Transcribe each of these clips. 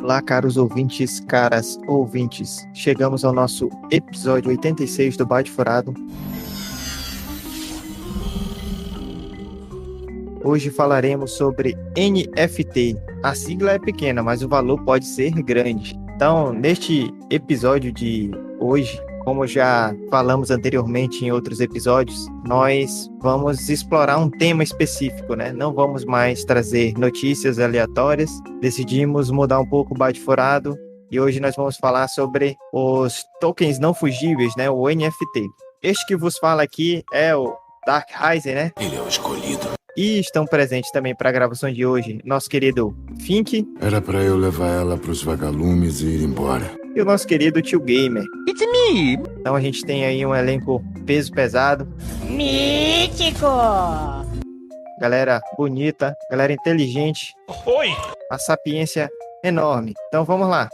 Olá, caros ouvintes, caras ouvintes. Chegamos ao nosso episódio 86 do Bate Furado. Hoje falaremos sobre NFT. A sigla é pequena, mas o valor pode ser grande. Então, neste episódio de hoje, como já falamos anteriormente em outros episódios, nós vamos explorar um tema específico, né? Não vamos mais trazer notícias aleatórias. Decidimos mudar um pouco o Bate Furado e hoje nós vamos falar sobre os tokens não fungíveis, né? O NFT. Este que vos fala aqui é o Dark Rising, né? Ele é o escolhido. E estão presentes também para a gravação de hoje nosso querido Fink. Era pra eu levar ela pros vagalumes e ir embora. E o nosso querido Tio Gamer. It's me! Então a gente tem aí um elenco peso pesado. Mítico! Galera bonita, galera inteligente. Oi! A sapiência enorme. Então vamos lá.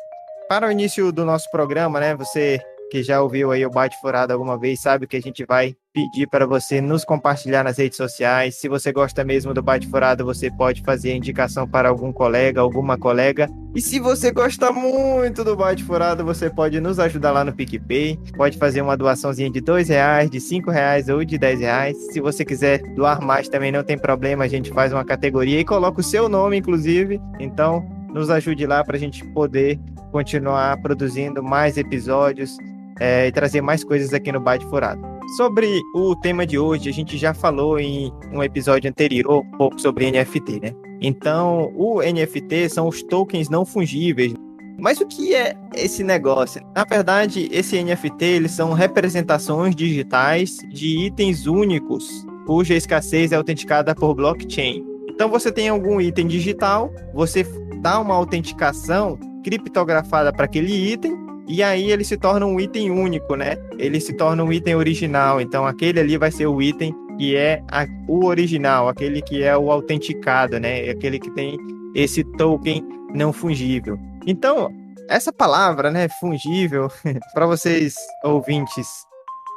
Para o início do nosso programa, né? Você que já ouviu aí o Bate Furado alguma vez, sabe que a gente vai pedir para você nos compartilhar nas redes sociais. Se você gosta mesmo do Bate Furado, você pode fazer a indicação para algum colega, alguma colega. E se você gosta muito do Bate Furado, você pode nos ajudar lá no PicPay. Pode fazer uma doaçãozinha de R$2, de R$5 ou de R$10. Se você quiser doar mais também não tem problema, a gente faz uma categoria e coloca o seu nome, inclusive. Então, nos ajude lá para a gente poder continuar produzindo mais episódios e trazer mais coisas aqui no Bate Furado. Sobre o tema de hoje, a gente já falou em um episódio anterior um pouco sobre NFT, né? Então, o NFT são os tokens não fungíveis. Mas o que é esse negócio? Na verdade, esse NFT, eles são representações digitais de itens únicos, cuja escassez é autenticada por blockchain. Então, você tem algum item digital, você dá uma autenticação criptografada para aquele item, e aí ele se torna um item único, né? Ele se torna um item original. Então, aquele ali vai ser o item que é o original, aquele que é o autenticado, né? Aquele que tem esse token não fungível. Então, essa palavra, né, fungível, para vocês ouvintes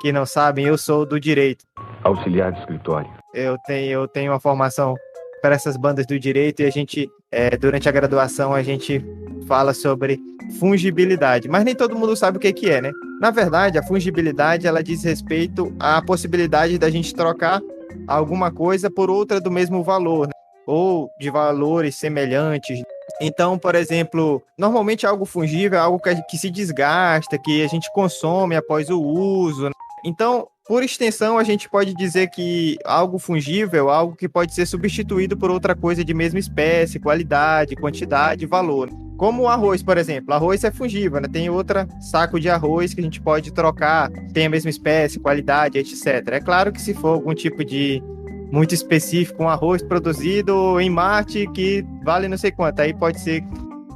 que não sabem, eu sou do direito. Auxiliar de escritório. Eu tenho uma formação para essas bandas do direito e a gente, durante a graduação, a gente fala sobre fungibilidade, mas nem todo mundo sabe o que é, né? Na verdade, a fungibilidade, ela diz respeito à possibilidade da gente trocar alguma coisa por outra do mesmo valor, né? Ou de valores semelhantes. Então, por exemplo, normalmente algo fungível é algo que se desgasta, que a gente consome após o uso, né? Então, por extensão, a gente pode dizer que algo fungível é algo que pode ser substituído por outra coisa de mesma espécie, qualidade, quantidade, valor. Como o arroz, por exemplo. Arroz é fungível, né? Tem outra saco de arroz que a gente pode trocar, tem a mesma espécie, qualidade, etc. É claro que se for algum tipo de muito específico, um arroz produzido em Marte que vale não sei quanto, aí pode ser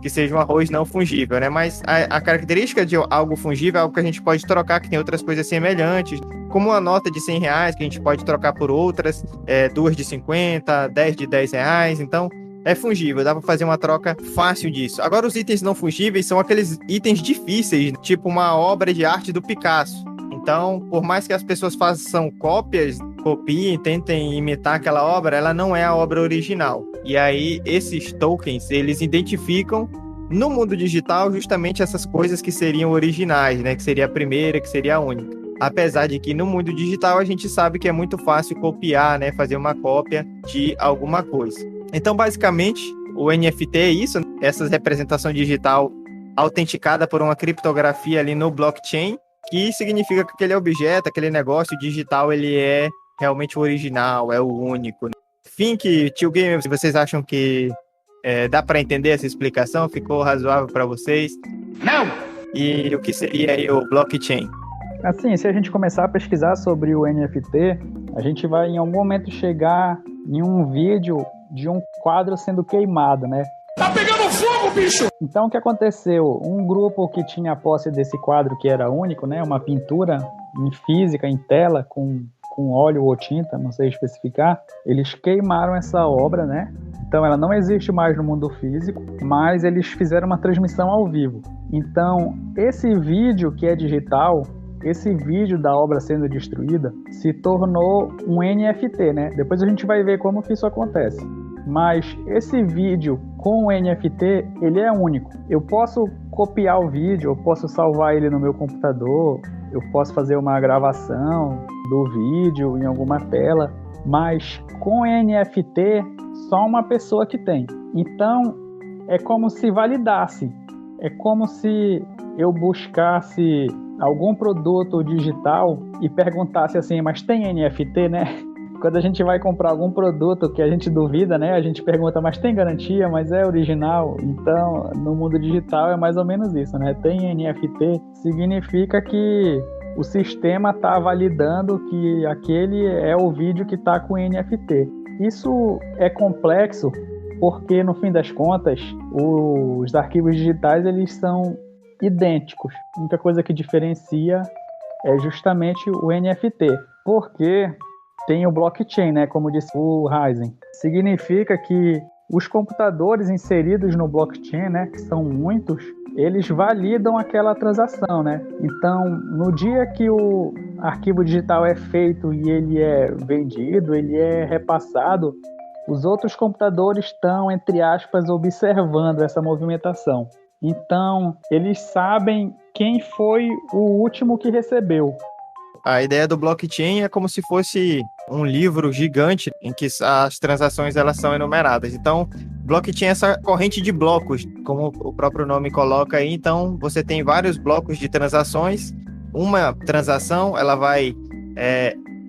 que seja um arroz não fungível, né? Mas a característica de algo fungível é algo que a gente pode trocar, que tem outras coisas semelhantes, como uma nota de R$100 que a gente pode trocar por outras, 2 de 50, 10 de R$10, então é fungível, dá para fazer uma troca fácil disso. Agora, os itens não fungíveis são aqueles itens difíceis, tipo uma obra de arte do Picasso. Então, por mais que as pessoas façam cópias, copiem, tentem imitar aquela obra, ela não é a obra original. E aí, esses tokens, eles identificam no mundo digital justamente essas coisas que seriam originais, né? Que seria a primeira, que seria a única. Apesar de que no mundo digital a gente sabe que é muito fácil copiar, né? Fazer uma cópia de alguma coisa. Então, basicamente, o NFT é isso, né? Essa representação digital autenticada por uma criptografia ali no blockchain, que significa que aquele objeto, aquele negócio digital, ele é realmente o original, é o único, né? Fink, Tio Gamer, se vocês acham que dá para entender essa explicação, ficou razoável para vocês? Não! E o que seria aí o blockchain? Assim, se a gente começar a pesquisar sobre o NFT, a gente vai em algum momento chegar em um vídeo de um quadro sendo queimado, né? Tá pegando fogo, bicho! Então, o que aconteceu? Um grupo que tinha posse desse quadro, que era único, né? Uma pintura em física, em tela, com óleo ou tinta, não sei especificar, eles queimaram essa obra, né? Então, ela não existe mais no mundo físico, mas eles fizeram uma transmissão ao vivo. Então, esse vídeo que é digital, esse vídeo da obra sendo destruída, se tornou um NFT, né? Depois a gente vai ver como que isso acontece. mas esse vídeo com o NFT, ele é único. Eu posso copiar o vídeo, eu posso salvar ele no meu computador, eu posso fazer uma gravação do vídeo em alguma tela, mas com NFT, só uma pessoa que tem. Então, é como se validasse. É como se eu buscasse algum produto digital e perguntasse assim, mas tem NFT, né? Quando a gente vai comprar algum produto que a gente duvida, né? A gente pergunta, mas tem garantia? Mas é original? Então, no mundo digital é mais ou menos isso, né? Tem NFT, significa que o sistema está validando que aquele é o vídeo que está com NFT. Isso é complexo porque, no fim das contas, os arquivos digitais eles são idênticos. A única coisa que diferencia é justamente o NFT, porque tem o blockchain, né, como disse o Ryzen. Significa que os computadores inseridos no blockchain, né, que são muitos, eles validam aquela transação, né? Então, no dia que o arquivo digital é feito e ele é vendido, ele é repassado, os outros computadores estão, entre aspas, observando essa movimentação. Então, eles sabem quem foi o último que recebeu. A ideia do blockchain é como se fosse um livro gigante em que as transações elas são enumeradas. Então, blockchain é essa corrente de blocos, como o próprio nome coloca aí. Então, você tem vários blocos de transações. Uma transação, ela vai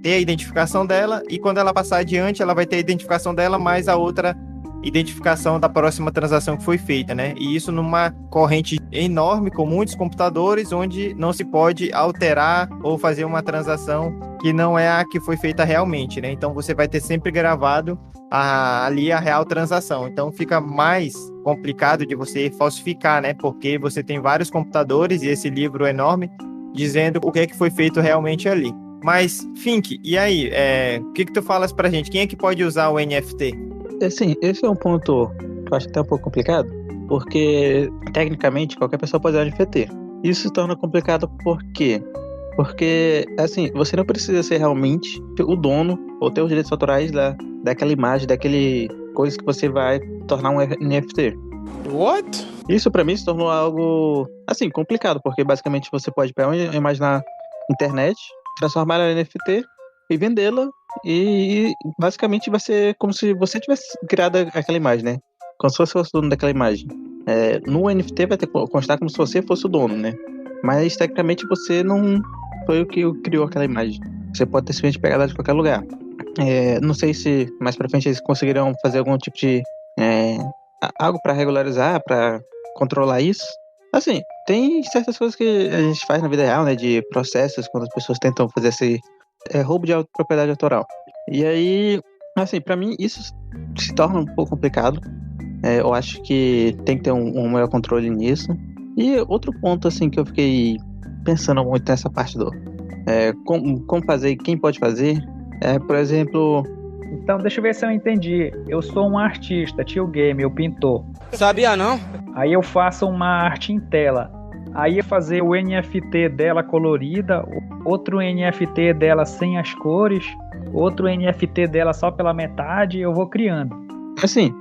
ter a identificação dela e quando ela passar adiante, ela vai ter a identificação dela mais a outra identificação da próxima transação que foi feita, né? E isso numa corrente enorme com muitos computadores, onde não se pode alterar ou fazer uma transação que não é a que foi feita realmente, né? Então você vai ter sempre gravado ali a real transação. Então fica mais complicado de você falsificar, né? Porque você tem vários computadores e esse livro enorme dizendo o que é que foi feito realmente ali. Mas, Fink, e aí? O que tu falas pra gente? Quem é que pode usar o NFT? Assim, esse é um ponto que eu acho até um pouco complicado, porque tecnicamente qualquer pessoa pode usar NFT. Isso se torna complicado por quê? Porque, assim, você não precisa ser realmente o dono ou ter os direitos autorais daquela imagem, daquele coisa que você vai tornar um NFT. What? Isso pra mim se tornou algo, assim, complicado, porque basicamente você pode pegar uma imagem na internet, transformar ela em NFT e vendê-la, e basicamente vai ser como se você tivesse criado aquela imagem, né? Como se fosse o dono daquela imagem. No NFT vai ter que constar como se você fosse o dono, né? Mas tecnicamente você não foi o que criou aquela imagem. Você pode ter simplesmente pegado ela de qualquer lugar. Não sei se mais pra frente eles conseguirão fazer algum tipo de algo pra regularizar, pra controlar isso. Assim, tem certas coisas que a gente faz na vida real, né? De processos, quando as pessoas tentam fazer esse roubo de propriedade autoral. E aí, assim, pra mim isso se torna um pouco complicado. Eu acho que tem que ter um maior controle nisso. E outro ponto, assim, que eu fiquei pensando muito nessa parte do como fazer e quem pode fazer, por exemplo... Então, deixa eu ver se eu entendi. Eu sou um artista, tio game, eu pintor. Sabia não? Aí eu faço uma arte em tela. Aí eu fazer o NFT dela colorida, outro NFT dela sem as cores, outro NFT dela só pela metade, eu vou criando. Assim,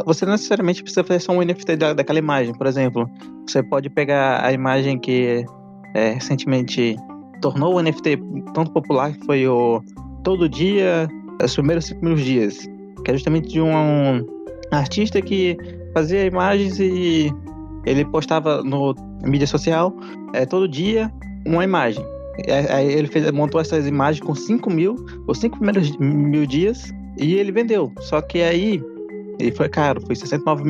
você não necessariamente precisa fazer só um NFT daquela imagem. Por exemplo, você pode pegar a imagem que recentemente tornou o NFT tanto popular, que foi o Todo Dia, os primeiros 5 mil dias, que é justamente de um artista que fazia imagens e ele postava no mídia social todo dia uma imagem. Aí ele montou essas imagens com 5 mil, os 5 primeiros 1000 dias, e ele vendeu. Só que aí, ele foi caro, foi 69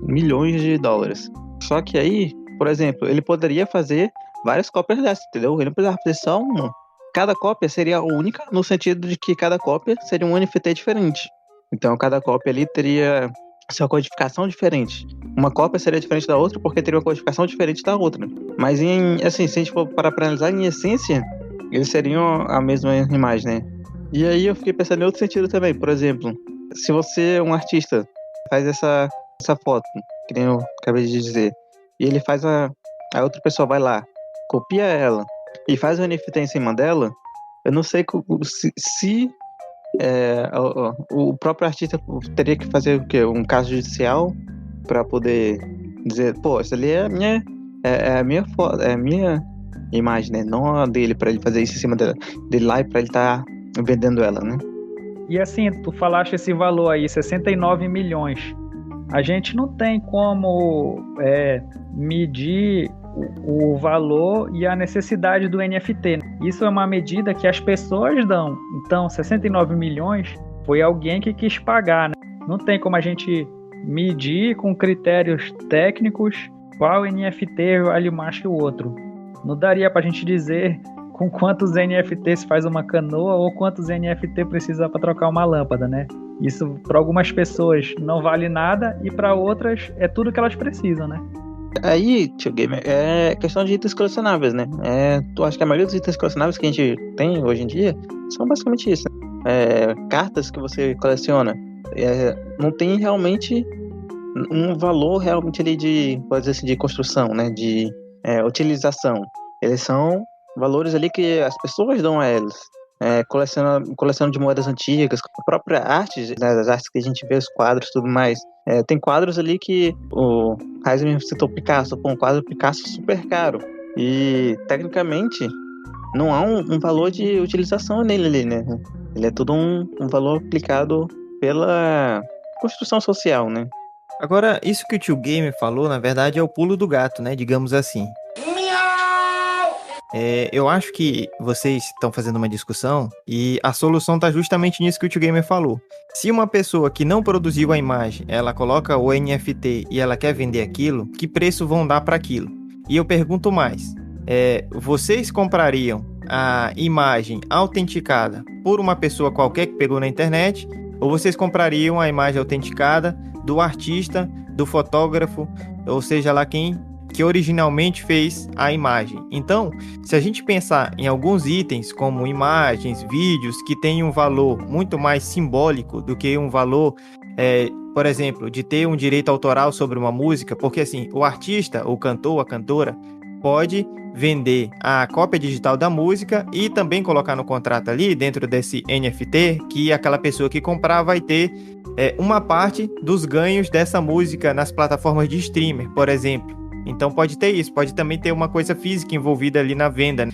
milhões de dólares. Só que aí, por exemplo, ele poderia fazer várias cópias dessas, entendeu? Ele não precisava fazer só uma. Cada cópia seria única, no sentido de que cada cópia seria um NFT diferente. Então, cada cópia ali teria sua codificação diferente. Uma cópia seria diferente da outra porque teria uma codificação diferente da outra. Mas, assim, se a gente for para analisar, em essência, eles seriam a mesma imagem, né? E aí eu fiquei pensando em outro sentido também. Por exemplo, se você, um artista, faz essa foto, que nem eu acabei de dizer, e ele faz a outra pessoa vai lá, copia ela e faz o NFT em cima dela, eu não sei se o próprio artista teria que fazer o quê? Um caso judicial para poder dizer, pô, isso ali é a minha foto, é a minha imagem, né? Não a dele, para ele fazer isso em cima dele lá e para ele estar vendendo ela, né? E assim, tu falaste esse valor aí, 69 milhões. A gente não tem como medir o valor e a necessidade do NFT. Isso é uma medida que as pessoas dão. Então, 69 milhões foi alguém que quis pagar, né? Não tem como a gente medir com critérios técnicos qual NFT vale mais que o outro. Não daria pra gente dizer com quantos NFT se faz uma canoa ou quantos NFT precisa para trocar uma lâmpada, né? Isso para algumas pessoas não vale nada e para outras é tudo que elas precisam, né? Aí, tio Gamer, é questão de itens colecionáveis, né? Tu acha que a maioria dos itens colecionáveis que a gente tem hoje em dia são basicamente isso, né? Cartas que você coleciona. Não tem realmente um valor realmente ali de, pode dizer assim, de construção, né? De utilização. Eles são valores ali que as pessoas dão a eles. Colecionando de moedas antigas, a própria arte, né, as artes que a gente vê, os quadros e tudo mais. Tem quadros ali que o Heisman citou Picasso, um quadro Picasso super caro. E, tecnicamente, não há um valor de utilização nele ali, né? Ele é tudo um valor aplicado pela construção social, né? Agora, isso que o tio Gamer falou, na verdade, é o pulo do gato, né? Digamos assim. Eu acho que vocês estão fazendo uma discussão e a solução está justamente nisso que o tio Gamer falou. Se uma pessoa que não produziu a imagem, ela coloca o NFT e ela quer vender aquilo, que preço vão dar para aquilo? E eu pergunto mais, vocês comprariam a imagem autenticada por uma pessoa qualquer que pegou na internet, ou vocês comprariam a imagem autenticada do artista, do fotógrafo, ou seja lá quem que originalmente fez a imagem? Então, se a gente pensar em alguns itens como imagens, vídeos que têm um valor muito mais simbólico do que um valor, por exemplo, de ter um direito autoral sobre uma música, porque assim, o artista, o cantor, a cantora pode vender a cópia digital da música e também colocar no contrato ali, dentro desse NFT, que aquela pessoa que comprar vai ter uma parte dos ganhos dessa música nas plataformas de streamer, por exemplo. Então pode ter isso, pode também ter uma coisa física envolvida ali na venda, né?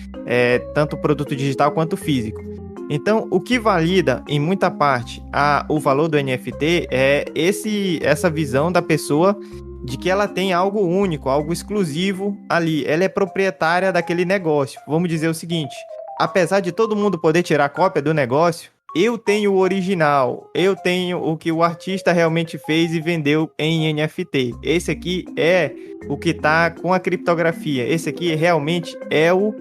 Tanto produto digital quanto físico. Então, o que valida em muita parte o valor do NFT é essa visão da pessoa de que ela tem algo único, algo exclusivo ali. Ela é proprietária daquele negócio. Vamos dizer o seguinte, apesar de todo mundo poder tirar cópia do negócio, eu tenho o original, eu tenho o que o artista realmente fez e vendeu em NFT. Esse aqui é o que está com a criptografia. Esse aqui realmente é o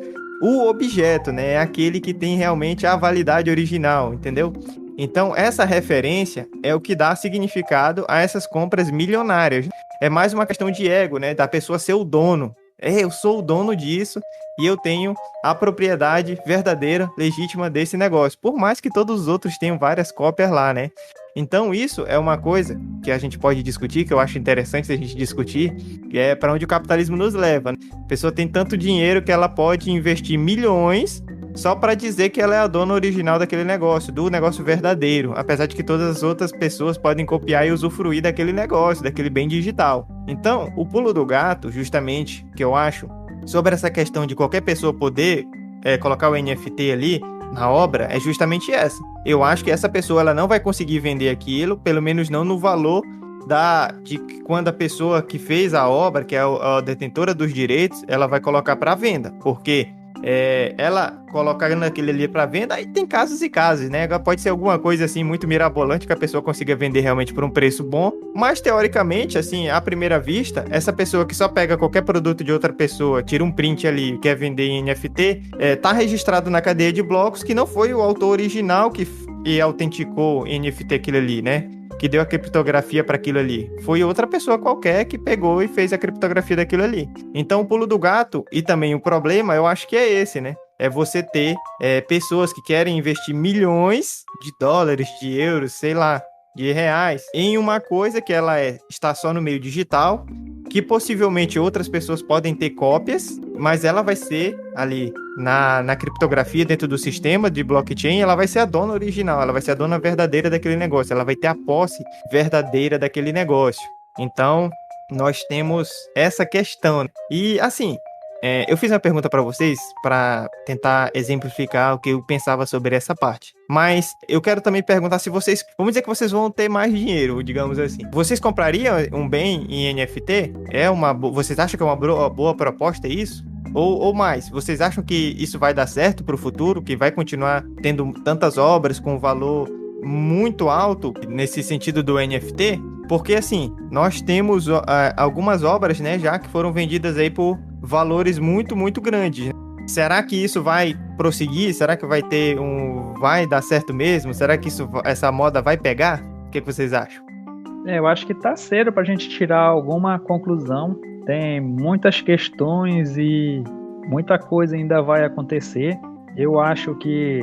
objeto, né? É aquele que tem realmente a validade original, entendeu? Então, essa referência é o que dá significado a essas compras milionárias. É mais uma questão de ego, né? Da pessoa ser o dono. Eu sou o dono disso e eu tenho a propriedade verdadeira, legítima desse negócio. Por mais que todos os outros tenham várias cópias lá, né? Então isso é uma coisa que a gente pode discutir, que eu acho interessante a gente discutir, que é para onde o capitalismo nos leva, né? A pessoa tem tanto dinheiro que ela pode investir milhões só para dizer que ela é a dona original daquele negócio, do negócio verdadeiro, apesar de que todas as outras pessoas podem copiar e usufruir daquele negócio, daquele bem digital. Então, o pulo do gato, justamente, que eu acho, sobre essa questão de qualquer pessoa poder colocar o NFT ali na obra, é justamente essa. Eu acho que essa pessoa ela não vai conseguir vender aquilo, pelo menos não no valor de quando a pessoa que fez a obra, que é a detentora dos direitos, ela vai colocar para venda, porque ela colocando aquele ali para venda, aí tem casos e casos, né? Pode ser alguma coisa assim muito mirabolante que a pessoa consiga vender realmente por um preço bom, mas teoricamente, assim, à primeira vista, essa pessoa que só pega qualquer produto de outra pessoa, tira um print ali e quer vender em NFT, tá registrado na cadeia de blocos que não foi o autor original que autenticou em NFT aquilo ali, né? Que deu a criptografia para aquilo ali. Foi outra pessoa qualquer que pegou e fez a criptografia daquilo ali. Então, o pulo do gato e também o problema, eu acho que é esse, né? É você ter pessoas que querem investir milhões de dólares, de euros, sei lá, de reais, em uma coisa que ela está só no meio digital, que possivelmente outras pessoas podem ter cópias mas ela vai ser ali na criptografia dentro do sistema de blockchain, ela vai ser a dona original, ela vai ser a dona verdadeira daquele negócio, ela vai ter a posse verdadeira daquele negócio. Então, nós temos essa questão. E, assim, eu fiz uma pergunta para vocês para tentar exemplificar o que eu pensava sobre essa parte. Mas eu quero também perguntar se vocês... Vamos dizer que vocês vão ter mais dinheiro, digamos assim. Vocês comprariam um bem em NFT? Vocês acham que é uma boa proposta isso? Ou mais? Vocês acham que isso vai dar certo para o futuro? Que vai continuar tendo tantas obras com valor muito alto nesse sentido do NFT? Porque, assim, nós temos algumas obras, né, já que foram vendidas aí por valores muito, muito grandes, né? Será que isso vai prosseguir? Será que vai dar certo mesmo? Será que essa moda vai pegar? O que vocês acham? Eu acho que tá cedo pra gente tirar alguma conclusão. Tem muitas questões e muita coisa ainda vai acontecer. Eu acho que,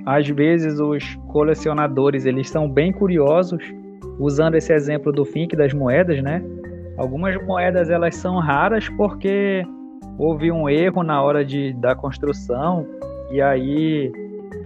às vezes, os colecionadores, eles são bem curiosos, usando esse exemplo do Fink das moedas, né? Algumas moedas, elas são raras porque houve um erro na hora da construção e aí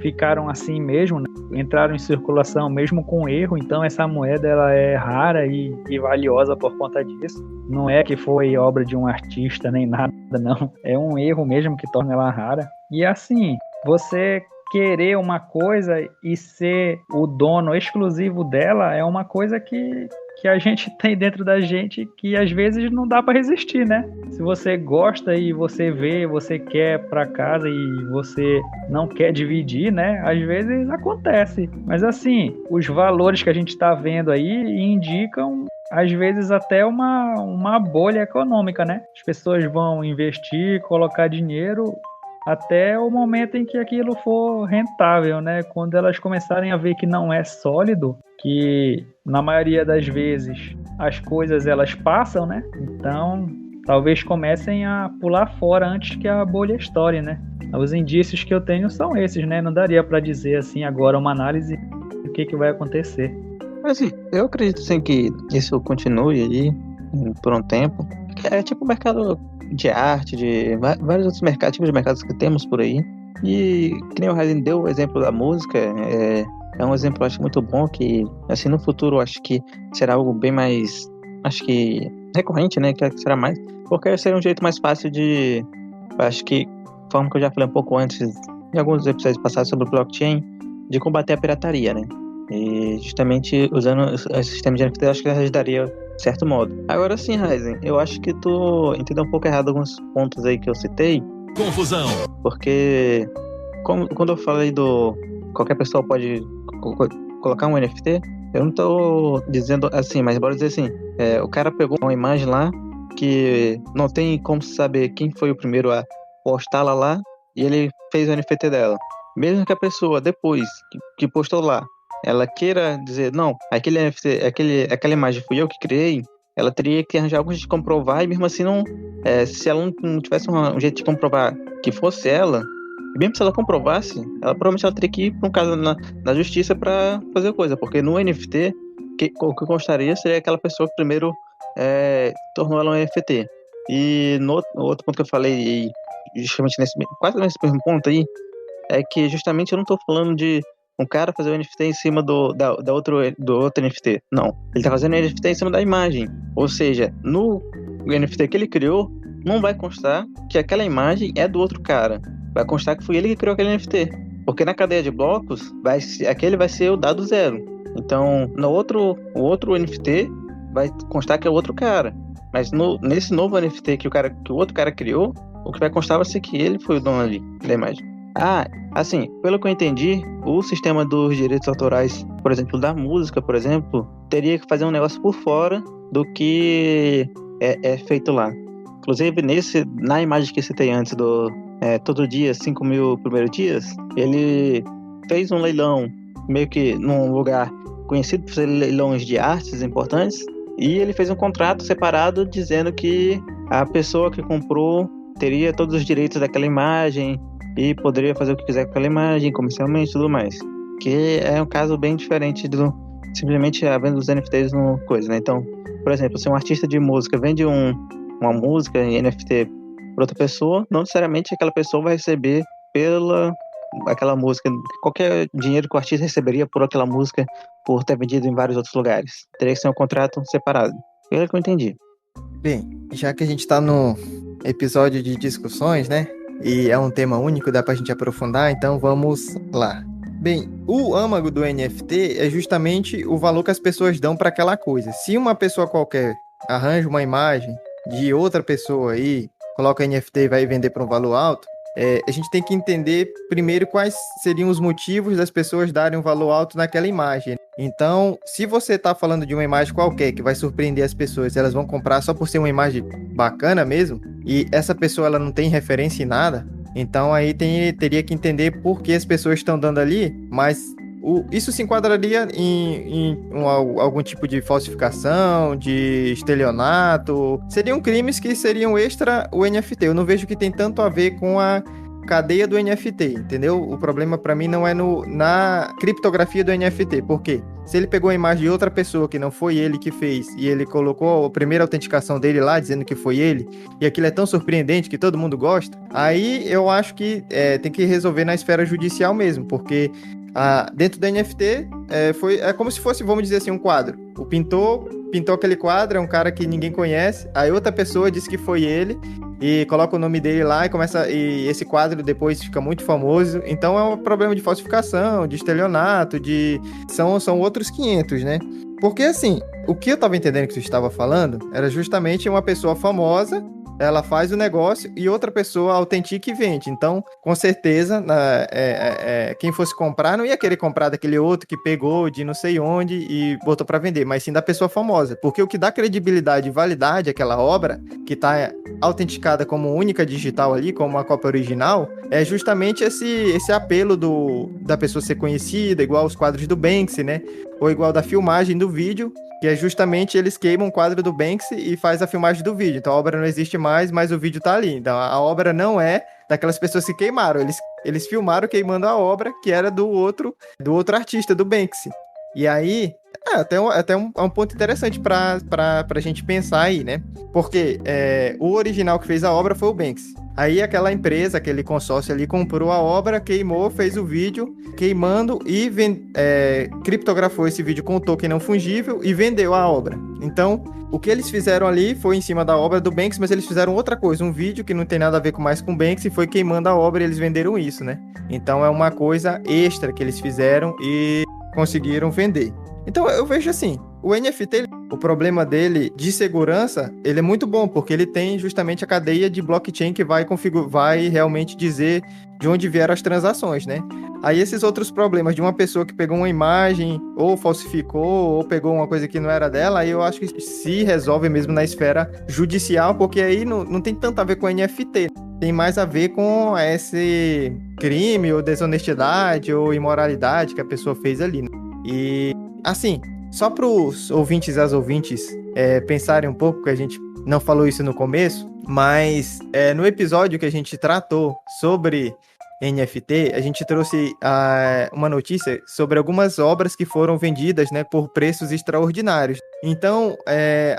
ficaram assim mesmo, né? Entraram em circulação mesmo com erro, então essa moeda ela é rara e valiosa por conta disso. Não é que foi obra de um artista nem nada, não. É um erro mesmo que torna ela rara. E assim, você querer uma coisa e ser o dono exclusivo dela é uma coisa que a gente tem dentro da gente que às vezes não dá para resistir, né? Se você gosta e você vê, você quer para casa e você não quer dividir, né? Às vezes acontece. Mas assim, os valores que a gente está vendo aí indicam às vezes até uma bolha econômica, né? As pessoas vão investir, colocar dinheiro até o momento em que aquilo for rentável, né? Quando elas começarem a ver que não é sólido, que na maioria das vezes as coisas elas passam, né? Então, talvez comecem a pular fora antes que a bolha estoure, né? Os indícios que eu tenho são esses, né? Não daria para dizer assim agora uma análise do que vai acontecer. Assim, eu acredito sim que isso continue aí por um tempo. É tipo o mercado de arte, de vários outros mercados, tipos de mercados que temos por aí. E que nem o Ryzen deu o exemplo da música, é um exemplo, acho, muito bom, que assim, no futuro, acho que será algo bem mais, acho que recorrente, né, que será mais, porque seria um jeito mais fácil de, acho que, forma que eu já falei um pouco antes, em alguns episódios passados sobre o blockchain, de combater a pirataria, né, e justamente usando o sistema de NFT, acho que ajudaria de certo modo. Agora sim, Ryzen, eu acho que tu entendeu um pouco errado alguns pontos aí que eu citei. Confusão! Porque, quando eu falei do qualquer pessoa pode colocar um NFT, eu não tô dizendo assim, mas bora dizer assim, o cara pegou uma imagem lá que não tem como saber quem foi o primeiro a postá-la lá e ele fez o NFT dela. Mesmo que a pessoa depois que postou lá, ela queira dizer, não, aquele NFT, aquela imagem fui eu que criei, ela teria que arranjar algo de comprovar e mesmo assim não, se ela não tivesse um jeito de comprovar que fosse ela, e mesmo se ela comprovasse, provavelmente ela teria que ir para um caso na justiça para fazer coisa, porque no NFT, o que constaria seria aquela pessoa que primeiro tornou ela um NFT. E no outro ponto que eu falei, justamente quase nesse mesmo ponto aí, é que justamente eu não estou falando de um cara fazer o NFT em cima do outro NFT. Não, ele está fazendo o NFT em cima da imagem. Ou seja, no NFT que ele criou, não vai constar que aquela imagem é do outro cara. Vai constar que foi ele que criou aquele NFT. Porque na cadeia de blocos, aquele vai ser o dado zero. Então, o outro NFT vai constar que é o outro cara. Mas nesse novo NFT que o outro cara criou, o que vai constar vai ser que ele foi o dono ali da imagem. Assim, pelo que eu entendi, o sistema dos direitos autorais, por exemplo, da música, por exemplo, teria que fazer um negócio por fora do que é feito lá. Inclusive, na imagem que citei antes do Todo Dia, 5.000 primeiros dias, ele fez um leilão meio que num lugar conhecido por ser leilões de artes importantes, e ele fez um contrato separado dizendo que a pessoa que comprou teria todos os direitos daquela imagem e poderia fazer o que quiser com aquela imagem, comercialmente e tudo mais. Que é um caso bem diferente do simplesmente a venda dos NFTs no coisa, né? Então, por exemplo, se um artista de música vende uma música em NFT por outra pessoa, não necessariamente aquela pessoa vai receber pela aquela música, qualquer dinheiro que o artista receberia por aquela música por ter vendido em vários outros lugares. Teria que ser um contrato separado. Pelo que eu entendi. Bem, já que a gente tá no episódio de discussões, né? E é um tema único, dá pra gente aprofundar, então vamos lá. Bem, o âmago do NFT é justamente o valor que as pessoas dão para aquela coisa. Se uma pessoa qualquer arranja uma imagem de outra pessoa aí, coloca NFT e vai vender por um valor alto, a gente tem que entender primeiro quais seriam os motivos das pessoas darem um valor alto naquela imagem. Então, se você está falando de uma imagem qualquer que vai surpreender as pessoas, elas vão comprar só por ser uma imagem bacana mesmo, e essa pessoa ela não tem referência em nada, então aí teria que entender por que as pessoas estão dando ali, mas isso se enquadraria em algum tipo de falsificação, de estelionato. Seriam crimes que seriam extra o NFT. Eu não vejo que tem tanto a ver com a cadeia do NFT, entendeu? O problema para mim não é na criptografia do NFT. Por quê? Se ele pegou a imagem de outra pessoa que não foi ele que fez e ele colocou a primeira autenticação dele lá dizendo que foi ele, e aquilo é tão surpreendente que todo mundo gosta, aí eu acho que tem que resolver na esfera judicial mesmo, porque dentro do NFT é como se fosse, vamos dizer assim, um quadro. O pintor pintou aquele quadro, é um cara que ninguém conhece, aí outra pessoa disse que foi ele e coloca o nome dele lá e esse quadro depois fica muito famoso. Então é um problema de falsificação, de estelionato, são outros 500, né? Porque assim, o que eu tava entendendo que tu estava falando era justamente uma pessoa famosa, ela faz o negócio e outra pessoa autentica e vende. Então, com certeza, quem fosse comprar não ia querer comprar daquele outro que pegou de não sei onde e botou para vender, mas sim da pessoa famosa. Porque o que dá credibilidade e validade àquela obra, que está autenticada como única digital ali, como a cópia original, é justamente esse apelo da pessoa ser conhecida, igual os quadros do Banksy, né? Ou igual da filmagem do vídeo, que é justamente eles queimam o quadro do Banksy e faz a filmagem do vídeo. Então a obra não existe mais, mas o vídeo tá ali. Então a obra não é daquelas pessoas que queimaram. Eles filmaram queimando a obra que era do outro artista, do Banksy. E aí, até um ponto interessante pra gente pensar aí, né? Porque o original que fez a obra foi o Banksy. Aí aquela empresa, aquele consórcio ali, comprou a obra, queimou, fez o vídeo, queimando e criptografou esse vídeo com um token não fungível e vendeu a obra. Então, o que eles fizeram ali foi em cima da obra do Banksy, mas eles fizeram outra coisa, um vídeo que não tem nada a ver mais com o Banksy, foi queimando a obra e eles venderam isso, né? Então é uma coisa extra que eles fizeram e conseguiram vender. Então eu vejo assim, o NFT, o problema dele de segurança, ele é muito bom, porque ele tem justamente a cadeia de blockchain que vai realmente dizer de onde vieram as transações, né? Aí esses outros problemas de uma pessoa que pegou uma imagem, ou falsificou, ou pegou uma coisa que não era dela, aí eu acho que se resolve mesmo na esfera judicial, porque aí não tem tanto a ver com NFT, tem mais a ver com esse crime, ou desonestidade, ou imoralidade que a pessoa fez ali, né? E, assim, só para os ouvintes e as ouvintes pensarem um pouco, que a gente não falou isso no começo, mas no episódio que a gente tratou sobre NFT, a gente trouxe uma notícia sobre algumas obras que foram vendidas, né, por preços extraordinários. Então,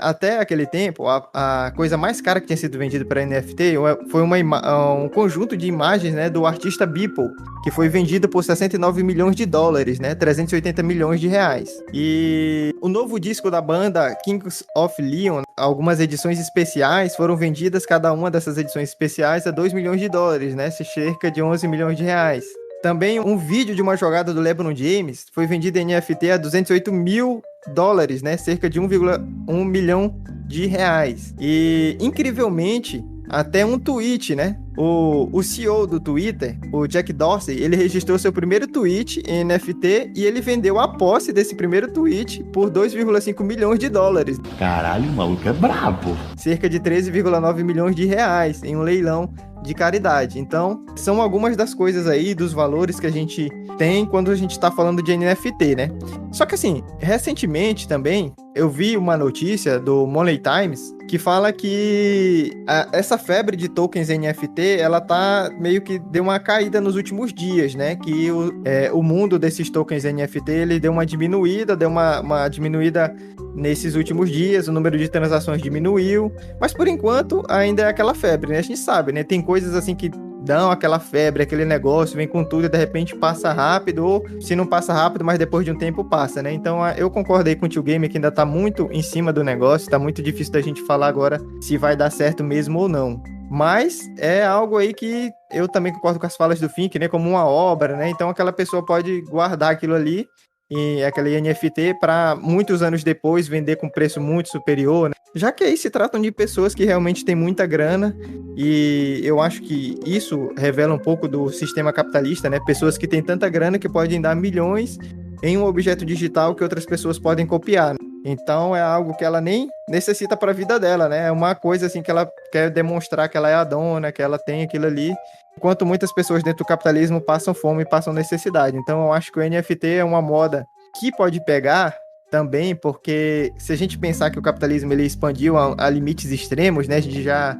até aquele tempo, a coisa mais cara que tinha sido vendida para NFT foi um conjunto de imagens, né, do artista Beeple, que foi vendido por 69 milhões de dólares, né, 380 milhões de reais. E o novo disco da banda, Kings of Leon, algumas edições especiais foram vendidas, cada uma dessas edições especiais, a 2 milhões de dólares, né, cerca de 11 milhões de reais. Também um vídeo de uma jogada do LeBron James foi vendido em NFT a 208 mil dólares, né? Cerca de 1,1 milhão de reais. E, incrivelmente, até um tweet, né? O CEO do Twitter, o Jack Dorsey, ele registrou seu primeiro tweet em NFT e ele vendeu a posse desse primeiro tweet por 2,5 milhões de dólares. Caralho, o maluco é brabo. Cerca de 13,9 milhões de reais em um leilão de caridade. Então, são algumas das coisas aí, dos valores que a gente tem quando a gente está falando de NFT, né? Só que assim, recentemente também, eu vi uma notícia do Money Times que fala que essa febre de tokens NFT, ela tá meio que deu uma caída nos últimos dias, né? Que o mundo desses tokens NFT, ele deu uma diminuída, nesses últimos dias, o número de transações diminuiu, mas por enquanto ainda é aquela febre, né? A gente sabe, né? Tem coisas assim que dão aquela febre, aquele negócio, vem com tudo e de repente passa rápido, ou se não passa rápido, mas depois de um tempo passa, né? Então eu concordo aí com o Tio Game que ainda tá muito em cima do negócio, tá muito difícil da gente falar agora se vai dar certo mesmo ou não. Mas é algo aí que eu também concordo com as falas do Fink, né? Como uma obra, né? Então aquela pessoa pode guardar aquilo ali, e aquela NFT, para muitos anos depois vender com preço muito superior, né? Já que aí se tratam de pessoas que realmente têm muita grana, e eu acho que isso revela um pouco do sistema capitalista, né? Pessoas que têm tanta grana que podem dar milhões em um objeto digital que outras pessoas podem copiar, né? Então é algo que ela nem necessita para a vida dela, né? É uma coisa assim que ela quer demonstrar que ela é a dona, que ela tem aquilo ali, enquanto muitas pessoas dentro do capitalismo passam fome e passam necessidade. Então eu acho que o NFT é uma moda que pode pegar também, porque se a gente pensar que o capitalismo ele expandiu a limites extremos, né? A gente já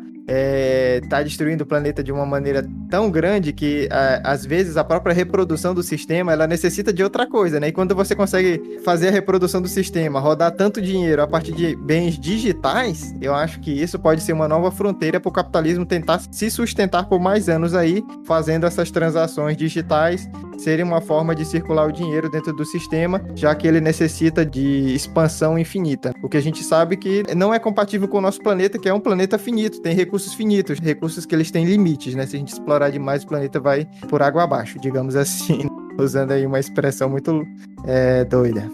está destruindo o planeta de uma maneira tão grande que às vezes a própria reprodução do sistema ela necessita de outra coisa, né? E quando você consegue fazer a reprodução do sistema, rodar tanto dinheiro a partir de bens digitais, eu acho que isso pode ser uma nova fronteira para o capitalismo tentar se sustentar por mais anos aí, fazendo essas transações digitais serem uma forma de circular o dinheiro dentro do sistema, já que ele necessita de expansão infinita. O que a gente sabe que não é compatível com o nosso planeta, que é um planeta finito, tem recursos finitos, recursos que eles têm limites, né? Se a gente explorar demais, o planeta vai por água abaixo, digamos assim, usando aí uma expressão muito doida.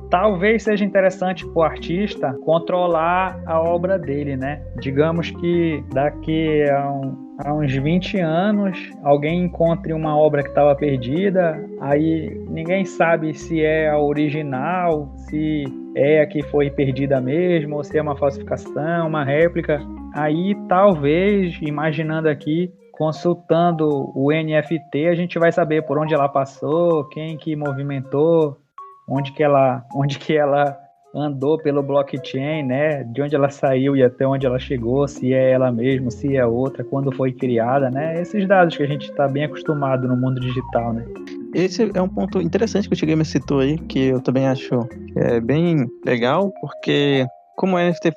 Talvez seja interessante para o artista controlar a obra dele, né? Digamos que daqui a uns 20 anos alguém encontre uma obra que estava perdida, aí ninguém sabe se é a original, se é a que foi perdida mesmo, ou se é uma falsificação, uma réplica. Aí talvez, imaginando aqui, consultando o NFT, a gente vai saber por onde ela passou, quem que movimentou, onde que ela andou pelo blockchain, né? De onde ela saiu e até onde ela chegou, se é ela mesma, se é outra, quando foi criada, né? Esses dados que a gente está bem acostumado no mundo digital, né? Esse é um ponto interessante que o Tigame citou aí, que eu também acho bem legal, porque como o NFT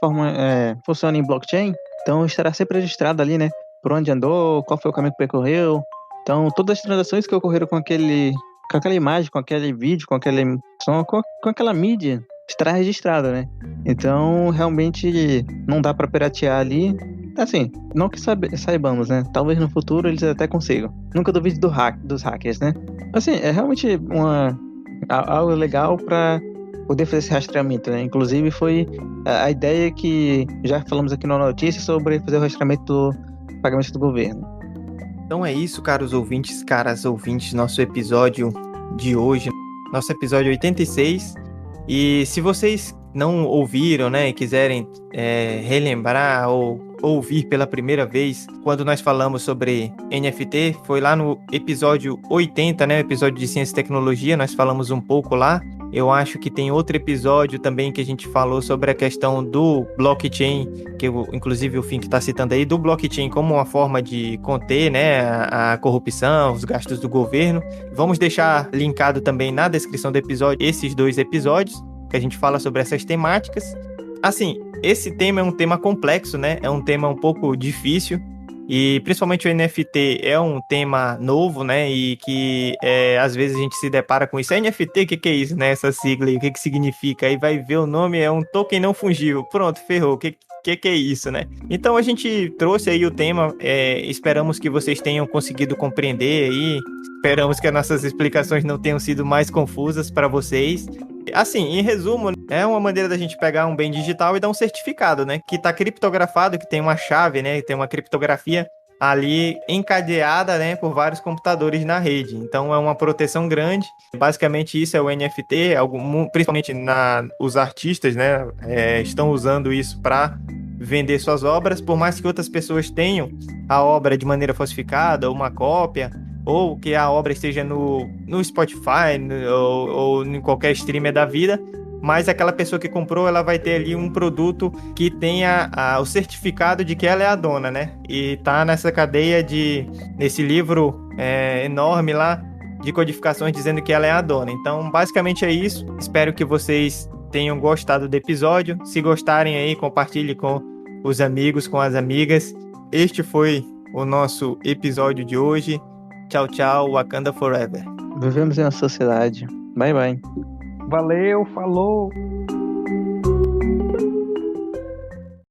funciona em blockchain, então estará sempre registrado ali, né? Por onde andou, qual foi o caminho que percorreu. Então, todas as transações que ocorreram com aquela imagem, com aquele vídeo, com aquele som, com aquela mídia, estará registrada, né? Então, realmente, não dá para piratear ali. Assim, não que saibamos, né? Talvez no futuro eles até consigam. Nunca duvide dos hackers, né? Assim, é realmente algo legal para poder fazer esse rastreamento, né? Inclusive, foi a ideia que já falamos aqui na notícia sobre fazer o rastreamento do pagamento do governo. Então é isso, caros ouvintes, nosso episódio de hoje, nosso episódio 86. E se vocês não ouviram, né, e quiserem relembrar ou ouvir pela primeira vez, quando nós falamos sobre NFT, foi lá no episódio 80, né, episódio de Ciência e Tecnologia, nós falamos um pouco lá. Eu acho que tem outro episódio também que a gente falou sobre a questão do blockchain, que inclusive o Fink está citando aí, do blockchain como uma forma de conter, né, a corrupção, os gastos do governo. Vamos deixar linkado também na descrição do episódio esses 2 episódios, que a gente fala sobre essas temáticas. Assim, esse tema é um tema complexo, né, é um tema um pouco difícil, e principalmente o NFT é um tema novo, né? E que às vezes a gente se depara com isso. NFT, o que é isso, né? Essa sigla aí, o que significa? Aí vai ver o nome, é um token não fungível. Pronto, ferrou. O que é isso, né? Então a gente trouxe aí o tema. Esperamos que vocês tenham conseguido compreender aí. Esperamos que as nossas explicações não tenham sido mais confusas para vocês. Assim, em resumo, é uma maneira da gente pegar um bem digital e dar um certificado, né? Que está criptografado, que tem uma chave, né? Que tem uma criptografia ali encadeada, né? Por vários computadores na rede. Então é uma proteção grande. Basicamente isso é o NFT, principalmente os artistas, né? Estão usando isso para vender suas obras, por mais que outras pessoas tenham a obra de maneira falsificada ou uma cópia, ou que a obra esteja no Spotify ou em qualquer streamer da vida, mas aquela pessoa que comprou, ela vai ter ali um produto que tenha o certificado de que ela é a dona, né? E tá nessa cadeia nesse livro enorme lá, de codificações dizendo que ela é a dona. Então, basicamente é isso. Espero que vocês tenham gostado do episódio. Se gostarem aí, compartilhe com os amigos, com as amigas. Este foi o nosso episódio de hoje. Tchau, tchau. Wakanda Forever. Vivemos em uma sociedade. Bye, bye. Valeu, falou!